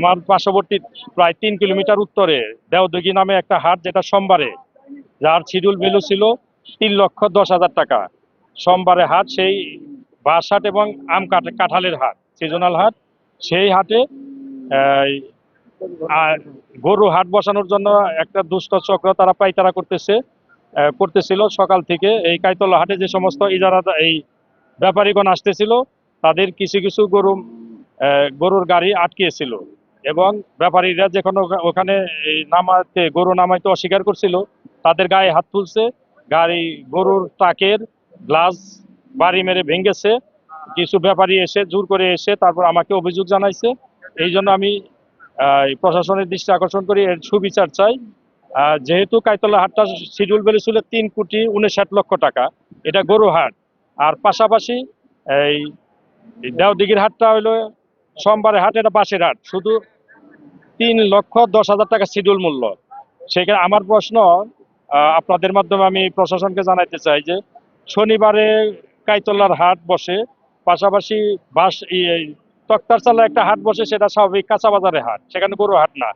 আমার পার্শ্ববর্তী প্রায় ৩ কিলোমিটার উত্তরে দেওদিঘি নামে একটা হাট, যেটা সোমবারে, যার শিডিউল ভ্যালু ছিল ৩,১০,০০০ টাকা। সোমবারে হাট, সেই বাঁশ হাট এবং কাঁঠালের হাট, সিজনাল হাট। সেই হাটে আহ, আর গরু হাট বসানোর জন্য একটা দুষ্ট চক্র তারা পাইতারা করতেছিল সকাল থেকে। এই কাইতলা হাটে যে সমস্ত এই ব্যাপারীগণ আসতেছিল, তাদের কিছু কিছু গরুর গাড়ি আটকিয়েছিল, এবং ব্যাপারীরা যখন ওখানে গরু নামাইতে অস্বীকার করছিল, তাদের গায়ে হাত তুলছে, গরুর ট্রাকের গ্লাস বাড়ি মেরে ভেঙেছে। কিছু ব্যাপারী এসে জোর করে এসে তারপর আমাকে অভিযোগ জানাইছে। এই জন্য আমি প্রশাসনের দৃষ্টি আকর্ষণ করি, এর সুবিচার চাই। যেহেতু কাইতলা হাটটা শিডিউল ভ্যালু ছিল ৩,59,০০,০০০ টাকা, এটা গরু হাট। আর পাশাপাশি এই দেওদিঘির হাটটা হইলো সোমবারে হাট, এটা বাঁশের হাট, শুধু ৩,১০,০০০ টাকা শিডিউল মূল্য। সেখানে আমার প্রশ্ন, আপনাদের মাধ্যমে আমি প্রশাসনকে জানাইতে চাই যে শনিবারে কাইতলার হাট বসে, পাশাপাশি তক্তারচালা একটা হাট বসে, সেটা স্বাভাবিক কাঁচা বাজারের হাট, সেখানে গরু হাট না।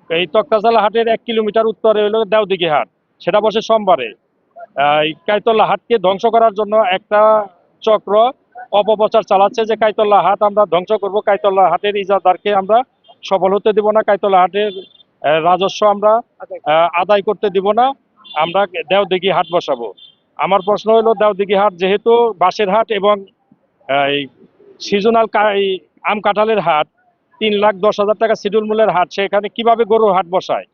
এই তক্তারচালা হাটের ১ কিলোমিটার উত্তরে হলো দেওদিঘি হাট, সেটা বসে সোমবারে। এই কাইতলা হাটকে ধ্বংস করার জন্য একটা চক্র অপপ্রচার চালাচ্ছে যে কাইতলা হাট আমরা ধ্বংস করব, কাইতলা হাটের ইজাদারকে আমরা সফল হতে দিব না, কাইতলা হাটের রাজস্ব আমরা আদায় করতে দিব না, আমরা দেওদিঘি হাট বসাবো। আমার প্রশ্ন হলো, দেওদিঘি হাট যেহেতু বাঁশের হাট এবং সিজনাল আম কাঁঠালের হাট, ৩,১০,০০০ টাকা শিডিউল মূল্যের হাট, সেখানে কিভাবে গরুর হাট বসায়,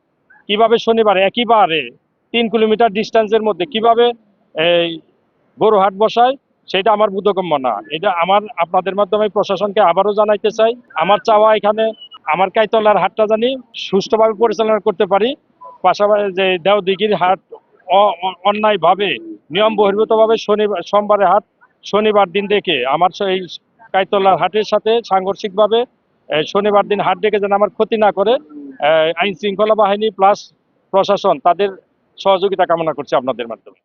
কিভাবে শনিবারে একইবারে ৩ কিলোমিটার ডিস্টেন্সের মধ্যে কিভাবে এই গরু হাট বসায়, সেটা আমার বোধগম্য না। এটা আপনাদের মাধ্যমে প্রশাসনকে আবারও জানাইতে চাই। আমার চাওয়া, এখানে আমার কাইতলার হাটটা জানি সুষ্ঠুভাবে পরিচালনা করতে পারি। পাশাপাশি যে দেওদিঘির হাট অন্যায়ভাবে, নিয়ম বহির্ভূতভাবে সোমবারে হাট শনিবার দিন দেখে, আমার এই কাইতলার হাটের সাথে সাংঘর্ষিকভাবে শনিবার দিন হাট ডেকে যেন আমার ক্ষতি না করে, আইন শৃঙ্খলা বাহিনী প্লাস প্রশাসন তাদের সহযোগিতা কামনা করছে আপনাদের মাধ্যমে।